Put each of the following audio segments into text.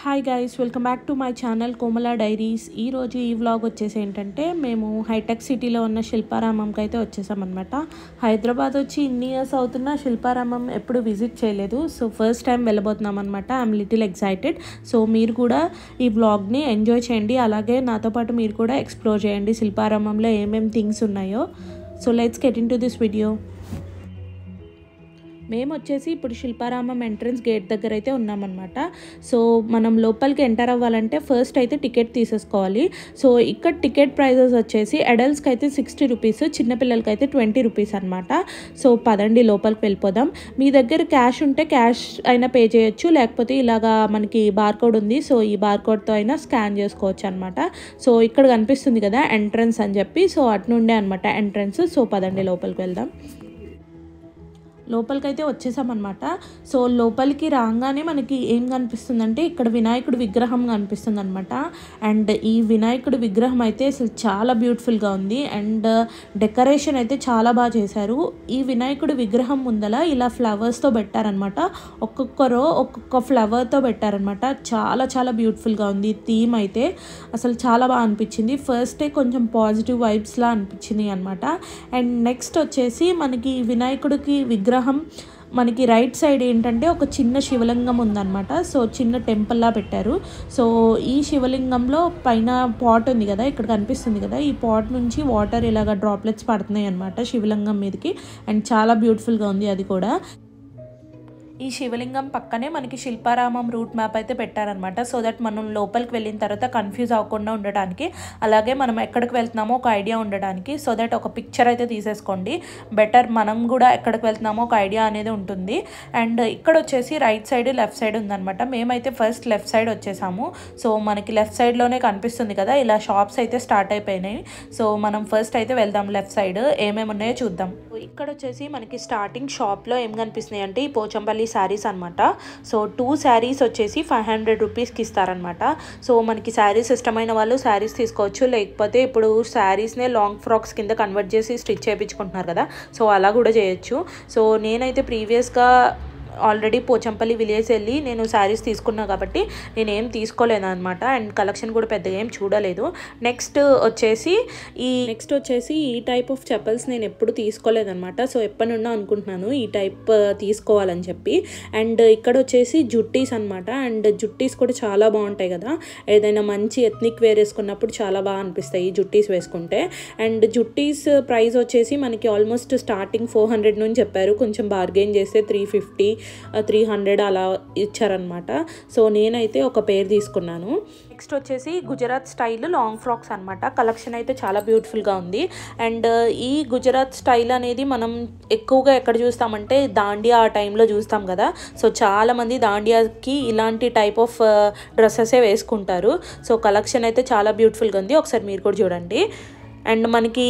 Hi guys, welcome back to my channel Komala diaries. ఈరోజు ఈ vlog వచ్చేసి ఏంటంటే మేము హైటెక్ సిటీలో ఉన్న శిల్పారామంకి అయితే వచ్చేసామన్నమాట. హైదరాబాద్ వచ్చి ఇన్ని ఇయర్స్ అవుతున్నా శిల్పారామం ఎప్పుడు విజిట్ చేయలేదు. సో ఫస్ట్ టైం వెళ్ళబోతున్నాం అనమాట. I'm little excited. సో మీరు కూడా ఈ వ్లాగ్ని ఎంజాయ్ చేయండి, అలాగే నాతో పాటు మీరు కూడా ఎక్స్ప్లోర్ చేయండి శిల్పారామంలో ఏమేమి థింగ్స్ ఉన్నాయో. So let's get in to this video. మేము వచ్చేసి ఇప్పుడు శిల్పారామం ఎంట్రన్స్ గేట్ దగ్గర అయితే ఉన్నామన్నమాట. సో మనం లోపలికి ఎంటర్ అవ్వాలంటే ఫస్ట్ అయితే టికెట్ తీసేసుకోవాలి. సో ఇక్కడ టికెట్ ప్రైజెస్ వచ్చేసి అడల్ట్స్కి అయితే 60 రూపీస్, చిన్నపిల్లలకి అయితే 20 రూపీస్ అనమాట. సో పదండి లోపలికి వెళ్ళిపోదాం. మీ దగ్గర క్యాష్ ఉంటే క్యాష్ అయినా పే చేయొచ్చు, లేకపోతే ఇలాగా మనకి బార్కోడ్ ఉంది. సో ఈ బార్కోడ్తో అయినా స్కాన్ చేసుకోవచ్చు అనమాట. సో ఇక్కడ కనిపిస్తుంది కదా ఎంట్రన్స్ అని చెప్పి, సో అటు నుండే అనమాట ఎంట్రన్స్. సో పదండి లోపలికి వెళ్దాం. లోపలికైతే వచ్చేసామన్నమాట. సో లోపలికి రాగానే మనకి ఏం కనిపిస్తుందంటే ఇక్కడ వినాయకుడి విగ్రహం కనిపిస్తుంది అనమాట. అండ్ ఈ వినాయకుడి విగ్రహం అయితే అసలు చాలా బ్యూటిఫుల్గా ఉంది. అండ్ డెకరేషన్ అయితే చాలా బాగా చేశారు. ఈ వినాయకుడి విగ్రహం ముందల ఇలా ఫ్లవర్స్తో పెట్టారనమాట. ఒక్కొక్క ఫ్లవర్తో పెట్టారనమాట. చాలా చాలా బ్యూటిఫుల్గా ఉంది. థీమ్ అయితే అసలు చాలా బాగా అనిపించింది. ఫస్ట్ డే కొంచెం పాజిటివ్ వైబ్స్లా అనిపించింది అనమాట. అండ్ నెక్స్ట్ వచ్చేసి మనకి వినాయకుడికి విగ్రహం మనకి రైట్ సైడ్ ఏంటంటే ఒక చిన్న శివలింగం ఉందన్నమాట. సో చిన్న టెంపుల్లా పెట్టారు. సో ఈ శివలింగంలో పైన పాట్ ఉంది కదా, ఇక్కడ కనిపిస్తుంది కదా, ఈ పాట్ నుంచి వాటర్ ఇలాగ డ్రాప్లెట్స్ పడుతున్నాయి అనమాట శివలింగం మీదకి. అండ్ చాలా బ్యూటిఫుల్గా ఉంది అది కూడా. ఈ శివలింగం పక్కనే మనకి శిల్పారామం రూట్ మ్యాప్ అయితే పెట్టారనమాట. సో దట్ మనం లోపలికి వెళ్ళిన తర్వాత కన్ఫ్యూజ్ అవ్వకుండా ఉండడానికి, అలాగే మనం ఎక్కడికి వెళ్తున్నామో ఒక ఐడియా ఉండడానికి. సో దట్ ఒక పిక్చర్ అయితే తీసేసుకోండి, బెటర్ మనం కూడా ఎక్కడికి వెళ్తున్నామో ఒక ఐడియా అనేది ఉంటుంది. అండ్ ఇక్కడ వచ్చేసి రైట్ సైడ్ లెఫ్ట్ సైడ్ ఉందనమాట. మేమైతే ఫస్ట్ లెఫ్ట్ సైడ్ వచ్చేసాము. సో మనకి లెఫ్ట్ సైడ్లోనే కనిపిస్తుంది కదా ఇలా షాప్స్ అయితే స్టార్ట్ అయిపోయినాయి. సో మనం ఫస్ట్ అయితే వెళ్దాం లెఫ్ట్ సైడ్, ఏమేమి ఉన్నాయో చూద్దాం. ఇక్కడ వచ్చేసి మనకి స్టార్టింగ్ షాప్లో ఏం కనిపిస్తున్నాయి అంటే ఈ పోచంపల్లి శారీస్ అనమాట. సో 2 శారీస్ వచ్చేసి 500 రూపీస్కి ఇస్తారనమాట. సో మనకి శారీస్ ఇష్టమైన వాళ్ళు శారీస్ తీసుకోవచ్చు, లేకపోతే ఇప్పుడు శారీస్నే లాంగ్ ఫ్రాక్స్ కింద కన్వర్ట్ చేసి స్టిచ్ చేయించుకుంటున్నారు కదా, సో అలా కూడా చేయొచ్చు. సో నేనైతే ప్రీవియస్గా ఆల్రెడీ పోచంపల్లి విలేజ్ వెళ్ళి నేను శారీస్ తీసుకున్నా కాబట్టి నేనేం తీసుకోలేదు అనమాట. అండ్ కలెక్షన్ కూడా పెద్దగా ఏం చూడలేదు. నెక్స్ట్ వచ్చేసి ఈ టైప్ ఆఫ్ చెప్పల్స్ నేను ఎప్పుడు తీసుకోలేదనమాట. సో ఎప్పటి నుండో అనుకుంటున్నాను ఈ టైప్ తీసుకోవాలని చెప్పి. అండ్ ఇక్కడ వచ్చేసి జుట్టీస్ అనమాట. అండ్ జుట్టీస్ కూడా చాలా బాగుంటాయి కదా, ఏదైనా మంచి ఎథ్నిక్ వేర్ వేసుకున్నప్పుడు చాలా బాగా అనిపిస్తాయి జుట్టీస్ వేసుకుంటే. అండ్ జుట్టీస్ ప్రైస్ వచ్చేసి మనకి ఆల్మోస్ట్ స్టార్టింగ్ 400 నుంచి చెప్పారు, కొంచెం బార్గెన్ చేస్తే 350 300 అలా ఇచ్చారనమాట. సో నేనైతే ఒక పేర్ తీసుకున్నాను. నెక్స్ట్ వచ్చేసి గుజరాత్ స్టైల్ లాంగ్ ఫ్రాక్స్ అనమాట. కలెక్షన్ అయితే చాలా బ్యూటిఫుల్గా ఉంది. అండ్ ఈ గుజరాత్ స్టైల్ అనేది మనం ఎక్కువగా ఎక్కడ చూస్తామంటే దాండియా ఆ టైంలో చూస్తాం కదా. సో చాలామంది దాండియాకి ఇలాంటి టైప్ ఆఫ్ డ్రెస్సెసే వేసుకుంటారు. సో కలెక్షన్ అయితే చాలా బ్యూటిఫుల్గా ఉంది, ఒకసారి మీరు కూడా చూడండి. అండ్ మనకి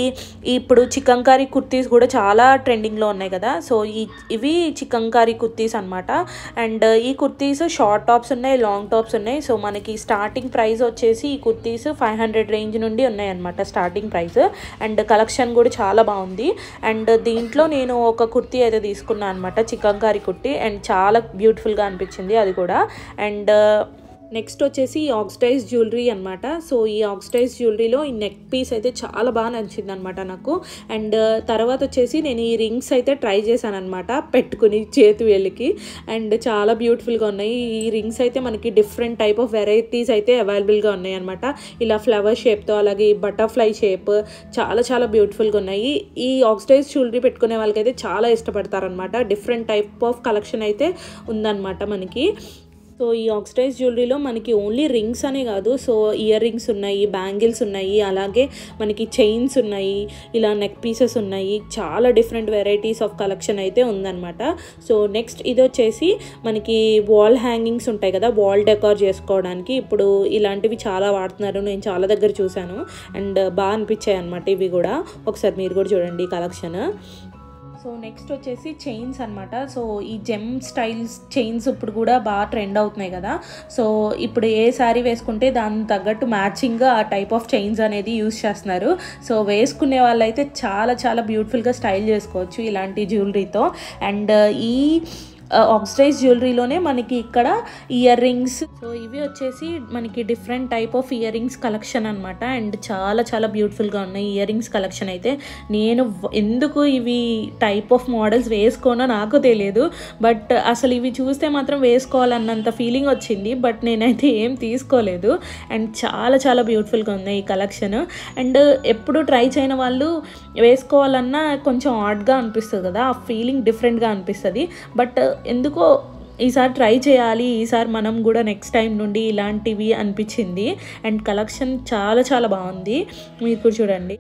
ఇప్పుడు చికంకారీ కుర్తీస్ కూడా చాలా ట్రెండింగ్లో ఉన్నాయి కదా. సో ఇవి చికంకారీ కుర్తీస్ అనమాట. అండ్ ఈ కుర్తీస్ షార్ట్ టాప్స్ ఉన్నాయి, లాంగ్ టాప్స్ ఉన్నాయి. సో మనకి స్టార్టింగ్ ప్రైస్ వచ్చేసి ఈ కుర్తీస్ 500 రేంజ్ నుండి ఉన్నాయి అనమాట స్టార్టింగ్ ప్రైస్. అండ్ కలెక్షన్ కూడా చాలా బాగుంది. అండ్ దీంట్లో నేను ఒక కుర్తీ అయితే తీసుకున్నాను అనమాట, చికంకారీ కుర్తీ. అండ్ చాలా బ్యూటిఫుల్గా అనిపించింది అది కూడా. అండ్ నెక్స్ట్ వచ్చేసి ఈ ఆక్సిడైజ్ జ్యువెలరీ అనమాట. సో ఈ ఆక్సిడైజ్ జ్యువెలరీలో ఈ నెక్ పీస్ అయితే చాలా బాగా నచ్చింది అనమాట నాకు. అండ్ తర్వాత వచ్చేసి నేను ఈ రింగ్స్ అయితే ట్రై చేశాను అనమాట పెట్టుకుని చేతి వేలికి. అండ్ చాలా బ్యూటిఫుల్గా ఉన్నాయి ఈ రింగ్స్ అయితే. మనకి డిఫరెంట్ టైప్ ఆఫ్ వెరైటీస్ అయితే అవైలబుల్గా ఉన్నాయి అనమాట. ఇలా ఫ్లవర్ షేప్తో, అలాగే బటర్ఫ్లై షేప్, చాలా చాలా బ్యూటిఫుల్గా ఉన్నాయి. ఈ ఆక్సిడైజ్ జ్యువెలరీ పెట్టుకునే వాళ్ళకైతే చాలా ఇష్టపడతారనమాట. డిఫరెంట్ టైప్ ఆఫ్ కలెక్షన్ అయితే ఉందన్నమాట మనకి. సో ఈ ఆక్సిడైజ్ జ్యువెలరీలో మనకి ఓన్లీ రింగ్స్ అనే కాదు, సో ఇయర్ రింగ్స్ ఉన్నాయి, బ్యాంగిల్స్ ఉన్నాయి, అలాగే మనకి చైన్స్ ఉన్నాయి, ఇలా నెక్ పీసెస్ ఉన్నాయి. చాలా డిఫరెంట్ వెరైటీస్ ఆఫ్ కలెక్షన్ అయితే ఉందన్నమాట. సో నెక్స్ట్ ఇది వచ్చేసి మనకి వాల్ హ్యాంగింగ్స్ ఉంటాయి కదా, వాల్ డెకార్ చేసుకోవడానికి ఇప్పుడు ఇలాంటివి చాలా వాడుతున్నారు, నేను చాలా దగ్గర చూశాను. అండ్ బాగా అనిపించాయి అనమాట ఇవి కూడా. ఒకసారి మీరు కూడా చూడండి కలెక్షన్. సో నెక్స్ట్ వచ్చేసి చైన్స్ అనమాట. సో ఈ జెమ్ స్టైల్స్ చైన్స్ ఇప్పుడు కూడా బాగా ట్రెండ్ అవుతున్నాయి కదా. సో ఇప్పుడు ఏ శారీ వేసుకుంటే దానికి తగ్గట్టు మ్యాచింగ్గా ఆ టైప్ ఆఫ్ చైన్స్ అనేది యూజ్ చేస్తున్నారు. సో వేసుకునే వాళ్ళైతే చాలా చాలా బ్యూటిఫుల్గా స్టైల్ చేసుకోవచ్చు ఇలాంటి జ్యువెలరీతో. అండ్ ఈ ఆక్సిడైజ్ జ్యువెలరీలోనే మనకి ఇక్కడ ఇయర్ రింగ్స్. సో ఇవి వచ్చేసి మనకి different type of ear rings collection అనమాట. అండ్ చాలా చాలా బ్యూటిఫుల్గా ఉన్నాయి ఇయర్ రింగ్స్ కలెక్షన్ అయితే. నేను ఎందుకు ఇవి టైప్ ఆఫ్ మోడల్స్ వేసుకోనో నాకు తెలియదు, బట్ అసలు ఇవి చూస్తే మాత్రం వేసుకోవాలన్నంత ఫీలింగ్ వచ్చింది. బట్ నేనైతే ఏం తీసుకోలేదు. అండ్ చాలా చాలా బ్యూటిఫుల్గా ఉన్నాయి ఈ కలెక్షన్. అండ్ ఎప్పుడు ట్రై చేయని వాళ్ళు వేసుకోవాలన్నా కొంచెం ఆడ్గా అనిపిస్తుంది కదా, ఆ ఫీలింగ్ డిఫరెంట్గా అనిపిస్తుంది. బట్ ఎందుకో ఈసారి ట్రై చేయాలి, ఈసారి మనం కూడా నెక్స్ట్ టైం నుండి ఇలాంటివి అనిపించింది. అండ్ కలెక్షన్ చాలా చాలా బాగుంది, మీరు కూడా చూడండి.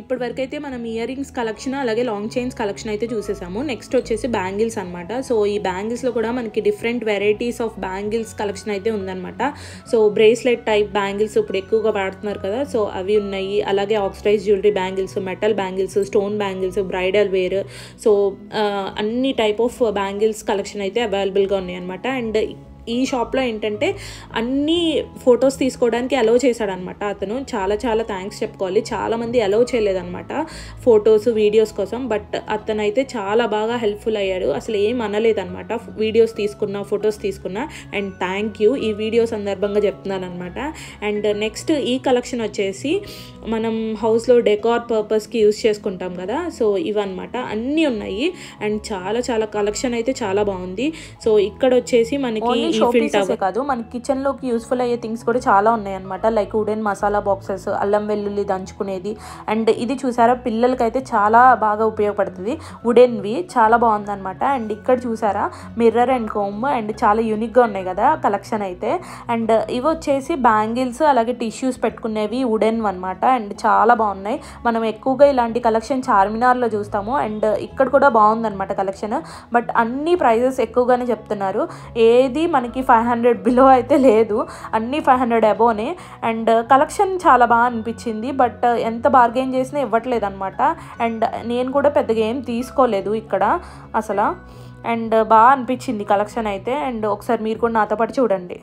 ఇప్పటి వరకు అయితే మనం ఇయర్ రింగ్స్ కలెక్షన్ అలాగే లాంగ్ చైన్స్ కలెక్షన్ అయితే చూసేసాము. నెక్స్ట్ వచ్చేసి బ్యాంగిల్స్ అనమాట. సో ఈ బ్యాంగిల్స్లో కూడా మనకి different varieties of bangles collection అయితే ఉందన్నమాట. సో బ్రేస్లెట్ టైప్ బ్యాంగిల్స్ ఇప్పుడు ఎక్కువగా వాడుతున్నారు కదా, సో అవి ఉన్నాయి. అలాగే oxidised jewellery bangles, metal bangles, stone bangles, bridal wear, so అన్ని టైప్ ఆఫ్ బ్యాంగిల్స్ కలెక్షన్ అయితే అవైలబుల్గా ఉన్నాయి అనమాట. అండ్ ఈ షాప్లో ఏంటంటే అన్ని ఫొటోస్ తీసుకోవడానికి అలౌ చేశాడనమాట అతను. చాలా చాలా థ్యాంక్స్ చెప్పుకోవాలి. చాలామంది అలౌ చేయలేదన్నమాట ఫొటోస్ వీడియోస్ కోసం, బట్ అతనైతే చాలా బాగా హెల్ప్ఫుల్ అయ్యాడు. అసలు ఏం అనలేదన్నమాట వీడియోస్ తీసుకున్నా ఫొటోస్ తీసుకున్నా. అండ్ థ్యాంక్ యూ, ఈ వీడియో సందర్భంగా చెప్తున్నాను అనమాట. అండ్ నెక్స్ట్ ఈ కలెక్షన్ వచ్చేసి మనం హౌస్లో డెకార్ పర్పస్కి యూజ్ చేసుకుంటాం కదా, సో ఇవన్నమాట అన్నీ ఉన్నాయి. అండ్ చాలా చాలా కలెక్షన్ అయితే చాలా బాగుంది. సో ఇక్కడ వచ్చేసి మనకి కాదు, మన కిచెన్లోకి యూస్ఫుల్ అయ్యే థింగ్స్ కూడా చాలా ఉన్నాయన్నమాట. లైక్ వుడెన్ మసాలా బాక్సెస్, అల్లం వెల్లుల్లి దంచుకునేది. అండ్ ఇది చూసారా పిల్లలకైతే చాలా బాగా ఉపయోగపడుతుంది, వుడెన్వి చాలా బాగుందన్నమాట. అండ్ ఇక్కడ చూసారా మిర్రర్ అండ్ కోమ్, అండ్ చాలా యూనిక్గా ఉన్నాయి కదా కలెక్షన్ అయితే. అండ్ ఇవి వచ్చేసి బ్యాంగిల్స్ అలాగే టిష్యూస్ పెట్టుకునేవి వుడెన్ అనమాట. అండ్ చాలా బాగున్నాయి. మనం ఎక్కువగా ఇలాంటి కలెక్షన్ చార్మినార్లో చూస్తాము. అండ్ ఇక్కడ కూడా బాగుందన్నమాట కలెక్షన్. బట్ అన్ని ప్రైజెస్ ఎక్కువగానే చెప్తున్నారు. ఏది మనకి 500 బిలో అయితే లేదు, అన్నీ 500 అబోనే. అండ్ కలెక్షన్ చాలా బాగా అనిపించింది. బట్ ఎంత బార్గెన్ చేసినా ఇవ్వట్లేదు అనమాట. అండ్ నేను కూడా పెద్దగా ఏం తీసుకోలేదు ఇక్కడ అసలు. అండ్ బాగా అనిపించింది కలెక్షన్ అయితే. అండ్ ఒకసారి మీరు కూడా నాతో పాటు చూడండి.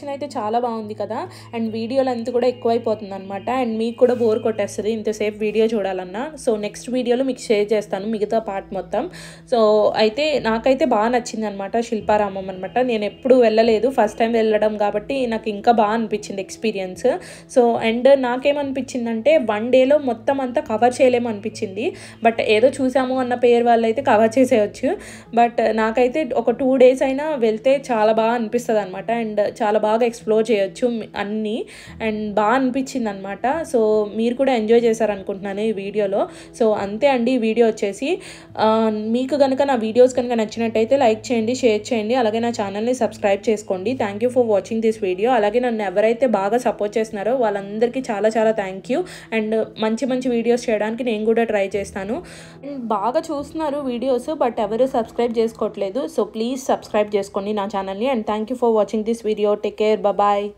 కలెక్షన్ అయితే చాలా బాగుంది కదా. అండ్ వీడియో లెంత్ కూడా ఎక్కువైపోతుంది అనమాట. అండ్ మీకు కూడా బోర్ కొట్టేస్తుంది ఇంతసేపు వీడియో చూడాలన్నా. సో నెక్స్ట్ వీడియోలో మీకు షేర్ చేస్తాను మిగతా పార్ట్ మొత్తం. సో అయితే నాకైతే బాగా నచ్చింది అనమాట శిల్పారామం అనమాట. నేను ఎప్పుడు వెళ్ళలేదు, ఫస్ట్ టైం వెళ్ళడం కాబట్టి నాకు ఇంకా బాగా అనిపించింది ఎక్స్పీరియన్స్. సో అండ్ నాకేమనిపించిందంటే 1 డేలో మొత్తం అంతా కవర్ చేయలేము అనిపించింది. బట్ ఏదో చూసాము అన్న పేరు వాళ్ళు అయితే కవర్ చేసేయచ్చు. బట్ నాకైతే ఒక 2 డేస్ అయినా వెళ్తే చాలా బాగా అనిపిస్తుంది అనమాట. అండ్ చాలా బాగా ఎక్స్ప్లోర్ చేయొచ్చు అన్నీ. అండ్ బాగా అనిపించింది అనమాట. సో మీరు కూడా ఎంజాయ్ చేశారనుకుంటున్నాను ఈ వీడియోలో. సో అంతే అండి ఈ వీడియో వచ్చేసి. మీకు కనుక నా వీడియోస్ కనుక నచ్చినట్టయితే లైక్ చేయండి, షేర్ చేయండి, అలాగే నా ఛానల్ని సబ్స్క్రైబ్ చేసుకోండి. Thank you for watching this video. అలాగే నన్ను ఎవరైతే బాగా సపోర్ట్ చేస్తున్నారో వాళ్ళందరికీ చాలా చాలా థ్యాంక్ యూ. అండ్ మంచి మంచి వీడియోస్ చేయడానికి నేను కూడా ట్రై చేస్తాను. అండ్ బాగా చూస్తున్నారు వీడియోస్, బట్ ఎవరు సబ్స్క్రైబ్ చేసుకోవట్లేదు. సో ప్లీజ్ సబ్స్క్రైబ్ చేసుకోండి నా ఛానల్ని. And thank you for watching this video. Take care, bye.